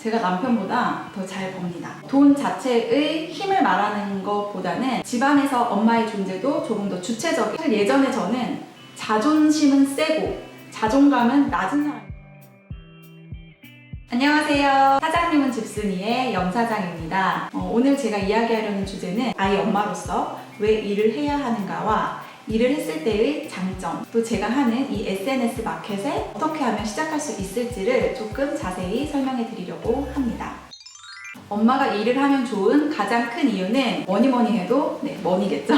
제가 남편보다 더 잘 법니다. 돈 자체의 힘을 말하는 것보다는 집안에서 엄마의 존재도 조금 더 주체적인. 사실 예전에 저는 자존심은 세고 자존감은 낮은 사람. 안녕하세요. 사장님은 집순이의 염사장입니다. 오늘 제가 이야기하려는 주제는 아이 엄마로서 왜 일을 해야 하는가와 일을 했을 때의 장점, 또 제가 하는 이 SNS 마켓에 어떻게 하면 시작할 수 있을지를 조금 자세히 설명해 드리려고 합니다. 엄마가 일을 하면 좋은 가장 큰 이유는 뭐니 해도 머니겠죠.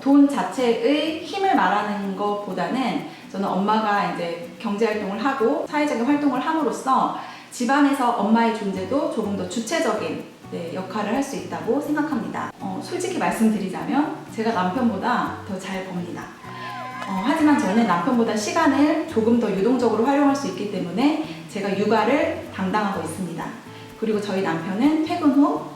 돈 자체의 힘을 말하는 것보다는 저는 엄마가 이제 경제활동을 하고 사회적인 활동을 함으로써 집안에서 엄마의 존재도 조금 더 주체적인 역할을 할 수 있다고 생각합니다. 솔직히 말씀드리자면 제가 남편보다 더 잘 법니다. 하지만 저는 남편보다 시간을 조금 더 유동적으로 활용할 수 있기 때문에 제가 육아를 담당하고 있습니다. 그리고 저희 남편은 퇴근 후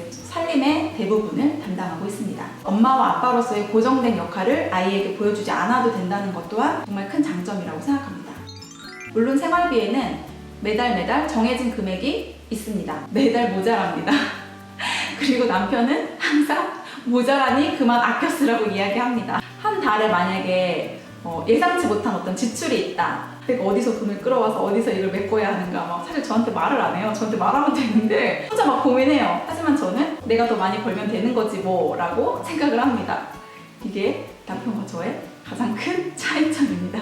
살림의 대부분을 담당하고 있습니다. 엄마와 아빠로서의 고정된 역할을 아이에게 보여주지 않아도 된다는 것 또한 정말 큰 장점이라고 생각합니다. 물론 생활비에는 매달 정해진 금액이 있습니다. 매달 모자랍니다. 그리고 남편은 항상 모자라니 그만 아껴 쓰라고 이야기합니다. 한 달에 만약에 예상치 못한 어떤 지출이 있다. 내가 어디서 돈을 끌어와서 어디서 이걸 메꿔야 하는가 사실 저한테 말을 안 해요. 저한테 말하면 되는데 혼자 막 고민해요. 하지만 저는 내가 더 많이 벌면 되는 거지 뭐라고 생각을 합니다. 이게 남편과 저의 가장 큰 차이점입니다.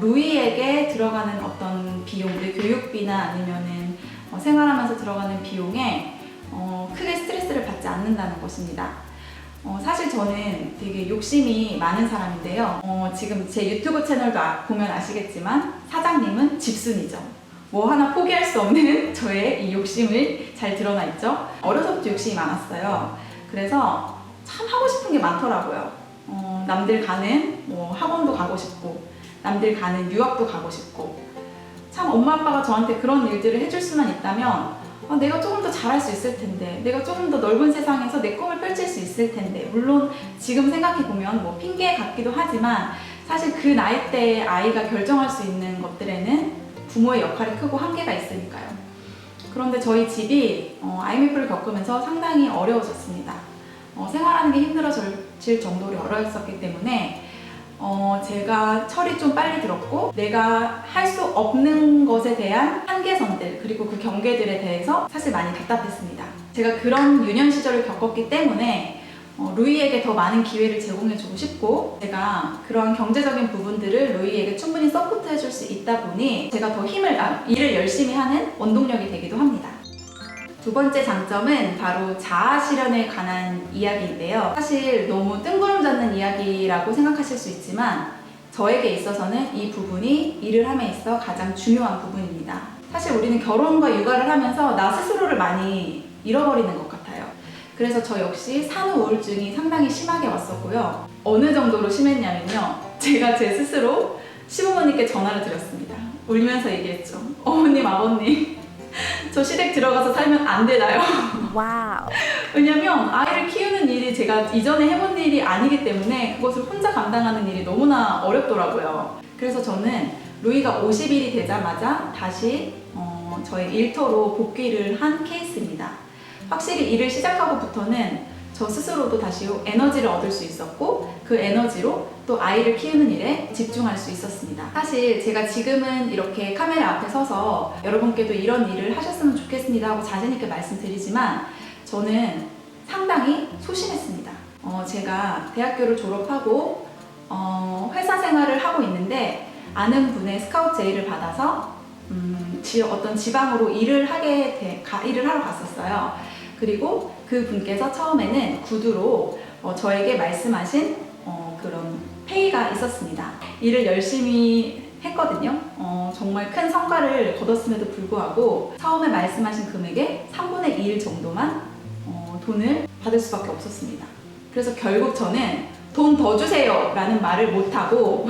루이에게 들어가는 어떤 비용들, 교육비나 아니면은 생활하면서 들어가는 비용에 크게 스트레스를 받지 않는다는 것입니다. 사실 저는 되게 욕심이 많은 사람인데요. 지금 제 유튜브 채널도 보면 아시겠지만 사장님은 집순이죠. 뭐 하나 포기할 수 없는 저의 이 욕심을 잘 드러나 있죠. 어려서부터 욕심이 많았어요. 그래서 참 하고 싶은 게 많더라고요. 남들 가는 학원도 가고 싶고 남들 가는 유학도 가고 싶고 참 엄마 아빠가 저한테 그런 일들을 해줄 수만 있다면 내가 조금 더 잘할 수 있을 텐데, 내가 조금 더 넓은 세상에서 내 꿈을 펼칠 수 있을 텐데, 물론 지금 생각해보면 핑계 같기도 하지만 사실 그 나이 때의 아이가 결정할 수 있는 것들에는 부모의 역할이 크고 한계가 있으니까요. 그런데 저희 집이 IMF를 겪으면서 상당히 어려워졌습니다. 생활하는 게 힘들어질 정도로 어려웠었기 때문에 제가 철이 좀 빨리 들었고 내가 할 수 없는 것에 대한 한계선들 그리고 그 경계들에 대해서 사실 많이 답답했습니다. 제가 그런 유년 시절을 겪었기 때문에 루이에게 더 많은 기회를 제공해주고 싶고 제가 그런 경제적인 부분들을 루이에게 충분히 서포트해줄 수 있다 보니 제가 더 일을 열심히 하는 원동력이 되기도 합니다. 두 번째 장점은 바로 자아 실현에 관한 이야기인데요. 사실 너무 뜬구름 잡는 이야기라고 생각하실 수 있지만 저에게 있어서는 이 부분이 일을 함에 있어 가장 중요한 부분입니다. 사실 우리는 결혼과 육아를 하면서 나 스스로를 많이 잃어버리는 것 같아요. 그래서 저 역시 산후 우울증이 상당히 심하게 왔었고요. 어느 정도로 심했냐면요. 제가 제 스스로 시부모님께 전화를 드렸습니다. 울면서 얘기했죠. 어머님, 아버님. 저 시댁 들어가서 살면 안 되나요? 와우. 왜냐면 아이를 키우는 일이 제가 이전에 해본 일이 아니기 때문에 그것을 혼자 감당하는 일이 너무나 어렵더라고요. 그래서 저는 루이가 50일이 되자마자 다시 저의 일터로 복귀를 한 케이스입니다. 확실히 일을 시작하고부터는 저 스스로도 다시 에너지를 얻을 수 있었고 그 에너지로 또 아이를 키우는 일에 집중할 수 있었습니다. 사실 제가 지금은 이렇게 카메라 앞에 서서 여러분께도 이런 일을 하셨으면 좋겠습니다 하고 자신 있게 말씀드리지만 저는 상당히 소심했습니다. 제가 대학교를 졸업하고 회사 생활을 하고 있는데 아는 분의 스카우트 제의를 받아서 어떤 지방으로 일을 하러 갔었어요. 그리고 그 분께서 처음에는 구두로 저에게 말씀하신 그런 페이가 있었습니다. 일을 열심히 했거든요. 정말 큰 성과를 거뒀음에도 불구하고 처음에 말씀하신 금액의 3분의 2일 정도만 돈을 받을 수밖에 없었습니다. 그래서 결국 저는 돈 더 주세요 라는 말을 못하고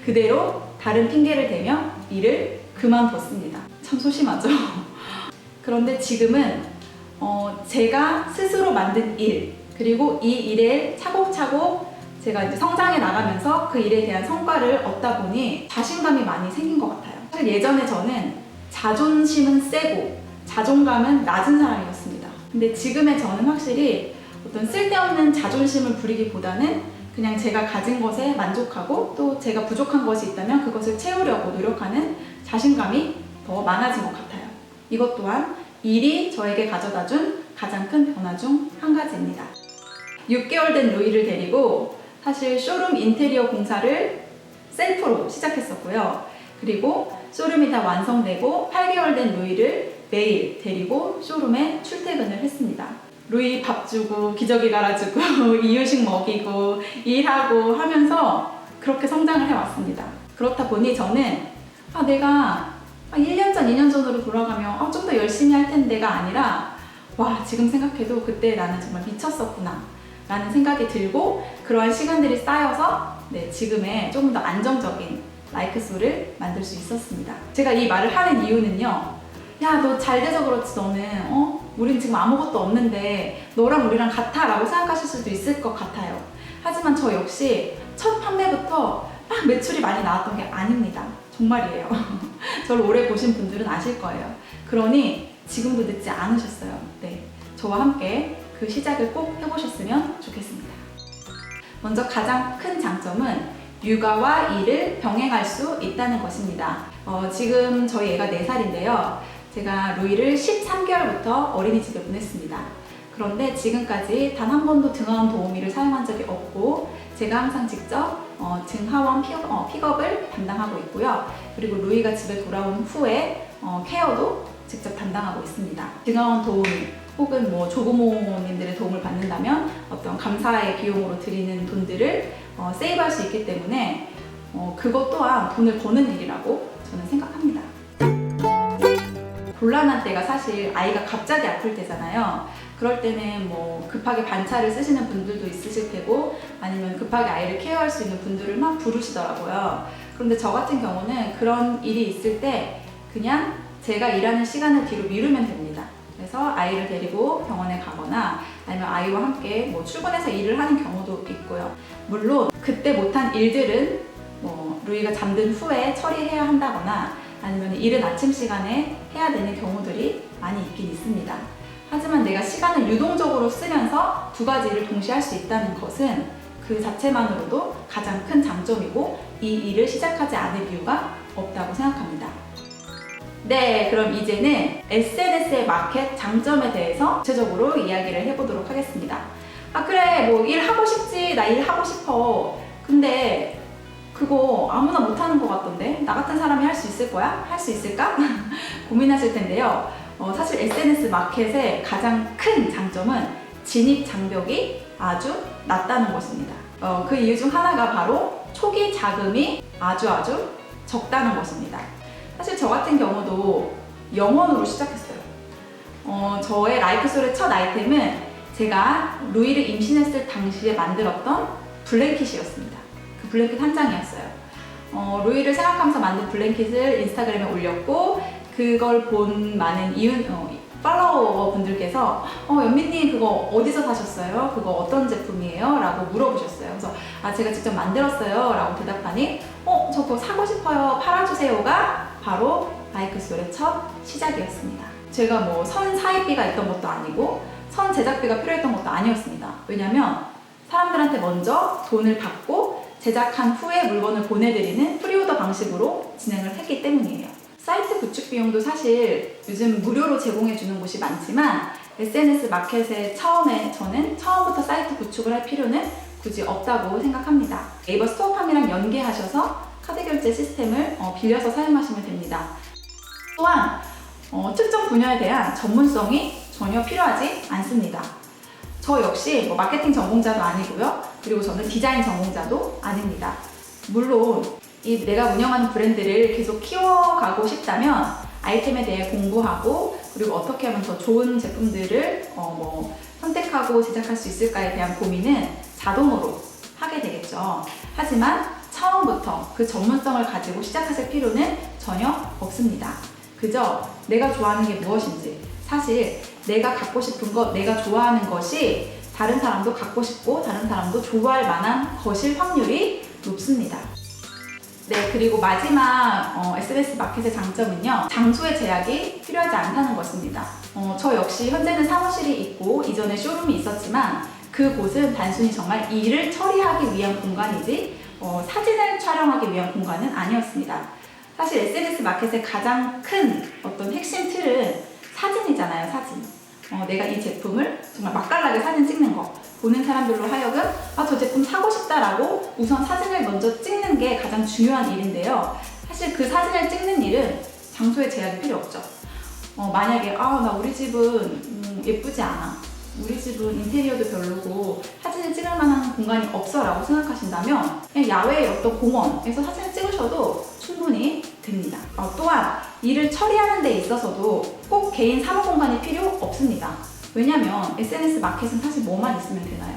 그대로 다른 핑계를 대며 일을 그만뒀습니다. 참 소심하죠? 그런데 지금은 제가 스스로 만든 일 그리고 이 일에 차곡차곡 제가 이제 성장해 나가면서 그 일에 대한 성과를 얻다 보니 자신감이 많이 생긴 것 같아요. 사실 예전에 저는 자존심은 세고 자존감은 낮은 사람이었습니다. 근데 지금의 저는 확실히 어떤 쓸데없는 자존심을 부리기보다는 그냥 제가 가진 것에 만족하고 또 제가 부족한 것이 있다면 그것을 채우려고 노력하는 자신감이 더 많아진 것 같아요. 이것 또한 일이 저에게 가져다준 가장 큰 변화 중 한 가지입니다. 6개월 된 루이를 데리고 사실 쇼룸 인테리어 공사를 셀프로 시작했었고요. 그리고 쇼룸이 다 완성되고 8개월 된 루이를 매일 데리고 쇼룸에 출퇴근을 했습니다. 루이 밥 주고 기저귀 갈아주고 이유식 먹이고 일하고 하면서 그렇게 성장을 해왔습니다. 그렇다 보니 저는 내가 1년 전, 2년 전으로 돌아가면 좀 더 열심히 할 텐데가 아니라 와, 지금 생각해도 그때 나는 정말 미쳤었구나 라는 생각이 들고 그러한 시간들이 쌓여서 지금의 조금 더 안정적인 라이크솔을 만들 수 있었습니다. 제가 이 말을 하는 이유는요, 야, 너 잘 돼서 그렇지 너는 우린 지금 아무것도 없는데 너랑 우리랑 같아 라고 생각하실 수도 있을 것 같아요. 하지만 저 역시 첫 판매부터 막 매출이 많이 나왔던 게 아닙니다. 정말이에요. 저를 오래 보신 분들은 아실 거예요. 그러니 지금도 늦지 않으셨어요. 네, 저와 함께 그 시작을 꼭 해보셨으면 좋겠습니다. 먼저 가장 큰 장점은 육아와 일을 병행할 수 있다는 것입니다. 지금 저희 애가 4살인데요. 제가 루이를 13개월부터 어린이집에 보냈습니다. 그런데 지금까지 단 한 번도 등하원 도우미를 사용한 적이 없고 제가 항상 직접 등하원 픽업을 담당하고 있고요. 그리고 루이가 집에 돌아온 후에 케어도 직접 담당하고 있습니다. 등하원 도우미 혹은 조부모님들의 도움을 받는다면 어떤 감사의 비용으로 드리는 돈들을 세이브할 수 있기 때문에 그것 또한 돈을 버는 일이라고 저는 생각합니다. 곤란한 때가 사실 아이가 갑자기 아플 때잖아요. 그럴 때는 급하게 반차를 쓰시는 분들도 있으실 테고 아니면 급하게 아이를 케어할 수 있는 분들을 막 부르시더라고요. 그런데 저 같은 경우는 그런 일이 있을 때 그냥 제가 일하는 시간을 뒤로 미루면 됩니다. 그래서 아이를 데리고 병원에 가거나 아니면 아이와 함께 출근해서 일을 하는 경우도 있고요. 물론 그때 못한 일들은 루이가 잠든 후에 처리해야 한다거나 아니면 이른 아침 시간에 해야 되는 경우들이 많이 있긴 있습니다. 하지만 내가 시간을 유동적으로 쓰면서 두 가지 일을 동시에 할 수 있다는 것은 그 자체만으로도 가장 큰 장점이고 이 일을 시작하지 않을 이유가 없다고 생각합니다. 네, 그럼 이제는 SNS의 마켓 장점에 대해서 구체적으로 이야기를 해보도록 하겠습니다. 그래, 일하고 싶지, 나 일하고 싶어. 근데 그거 아무나 못하는 것 같던데? 나 같은 사람이 할 수 있을 거야? 할 수 있을까? 고민하실 텐데요. 사실 SNS 마켓의 가장 큰 장점은 진입 장벽이 아주 낮다는 것입니다. 그 이유 중 하나가 바로 초기 자금이 아주 적다는 것입니다. 사실 저 같은 경우도 0원으로 시작했어요. 저의 라이크솔의 첫 아이템은 제가 루이를 임신했을 당시에 만들었던 블랭킷이었습니다. 그 블랭킷 한 장이었어요. 루이를 생각하면서 만든 블랭킷을 인스타그램에 올렸고 그걸 본 많은 팔로워 분들께서 연민님 그거 어디서 사셨어요? 그거 어떤 제품이에요? 라고 물어보셨어요. 그래서 제가 직접 만들었어요 라고 대답하니 저 그거 사고 싶어요 팔아주세요가 바로 라이크솔의 첫 시작이었습니다. 제가 선 사입비가 있던 것도 아니고 선 제작비가 필요했던 것도 아니었습니다. 왜냐면 사람들한테 먼저 돈을 받고 제작한 후에 물건을 보내드리는 프리오더 방식으로 진행을 했기 때문이에요. 사이트 구축 비용도 사실 요즘 무료로 제공해주는 곳이 많지만 SNS 마켓에 저는 처음부터 사이트 구축을 할 필요는 굳이 없다고 생각합니다. 네이버 스토어팜이랑 연계하셔서 카드 결제 시스템을 빌려서 사용하시면 됩니다. 또한 특정 분야에 대한 전문성이 전혀 필요하지 않습니다. 저 역시 마케팅 전공자도 아니고요. 그리고 저는 디자인 전공자도 아닙니다. 물론 내가 운영하는 브랜드를 계속 키워가고 싶다면 아이템에 대해 공부하고 그리고 어떻게 하면 더 좋은 제품들을 선택하고 제작할 수 있을까에 대한 고민은 자동으로 하게 되겠죠. 하지만 처음부터 그 전문성을 가지고 시작하실 필요는 전혀 없습니다. 그저 내가 좋아하는 게 무엇인지, 사실 내가 갖고 싶은 것, 내가 좋아하는 것이 다른 사람도 갖고 싶고 다른 사람도 좋아할 만한 것일 확률이 높습니다. 네, 그리고 마지막 SNS 마켓의 장점은요. 장소의 제약이 필요하지 않다는 것입니다. 저 역시 현재는 사무실이 있고 이전에 쇼룸이 있었지만 그곳은 단순히 정말 일을 처리하기 위한 공간이지 사진을 촬영하기 위한 공간은 아니었습니다. 사실 SNS 마켓의 가장 큰 어떤 핵심 틀은 사진이잖아요, 사진. 내가 이 제품을 정말 맛깔나게 사진 찍는 거. 보는 사람들로 하여금 저 제품 사고 싶다라고 우선 사진을 먼저 찍는 게 가장 중요한 일인데요. 사실 그 사진을 찍는 일은 장소에 제약이 필요 없죠. 만약에 나 우리 집은 예쁘지 않아. 우리 집은 인테리어도 별로고 사진을 찍을 만한 공간이 없어 라고 생각하신다면 그냥 야외의 어떤 공원에서 사진을 찍으셔도 충분히 됩니다. 또한 일을 처리하는 데 있어서도 꼭 개인 사무 공간이 필요 없습니다. 왜냐면 SNS 마켓은 사실 뭐만 있으면 되나요?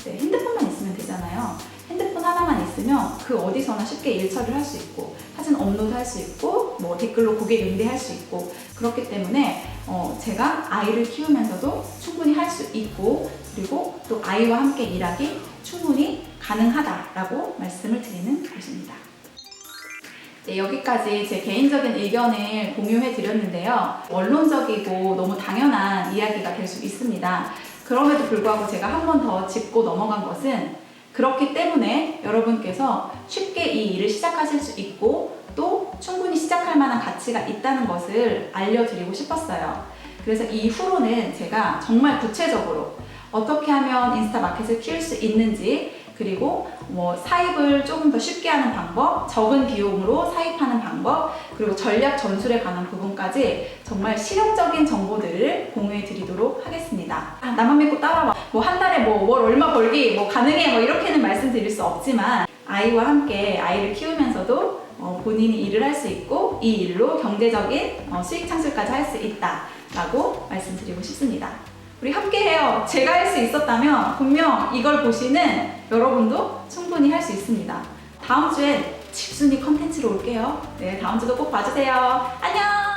네, 핸드폰만 있으면 되잖아요. 핸드폰 하나만 있으면 그 어디서나 쉽게 일 처리를 할 수 있고 사진 업로드 할 수 있고 댓글로 고객 응대할 수 있고 그렇기 때문에 제가 아이를 키우면서도 충분히 할 수 있고 그리고 또 아이와 함께 일하기 충분히 가능하다라고 말씀을 드리는 것입니다. 네, 여기까지 제 개인적인 의견을 공유해 드렸는데요. 원론적이고 너무 당연한 이야기가 될 수 있습니다. 그럼에도 불구하고 제가 한 번 더 짚고 넘어간 것은 그렇기 때문에 여러분께서 쉽게 이 일을 시작하실 수 있고 또 충분히 시작할 만한 가치가 있다는 것을 알려드리고 싶었어요. 그래서 이후로는 제가 정말 구체적으로 어떻게 하면 인스타 마켓을 키울 수 있는지 그리고 사입을 조금 더 쉽게 하는 방법, 적은 비용으로 사입하는 방법, 그리고 전략 전술에 관한 부분까지 정말 실용적인 정보들을 공유해 드리도록 하겠습니다. 나만 믿고 따라와. 한 달에 월 얼마 벌기 가능해 이렇게는 말씀드릴 수 없지만 아이와 함께 아이를 키우면서도 본인이 일을 할 수 있고 이 일로 경제적인 수익 창출까지 할 수 있다라고 말씀드리고 싶습니다. 우리 함께해요. 제가 할 수 있었다면 분명 이걸 보시는 여러분도 충분히 할 수 있습니다. 다음 주엔 집순이 컨텐츠로 올게요. 네, 다음 주도 꼭 봐주세요. 안녕!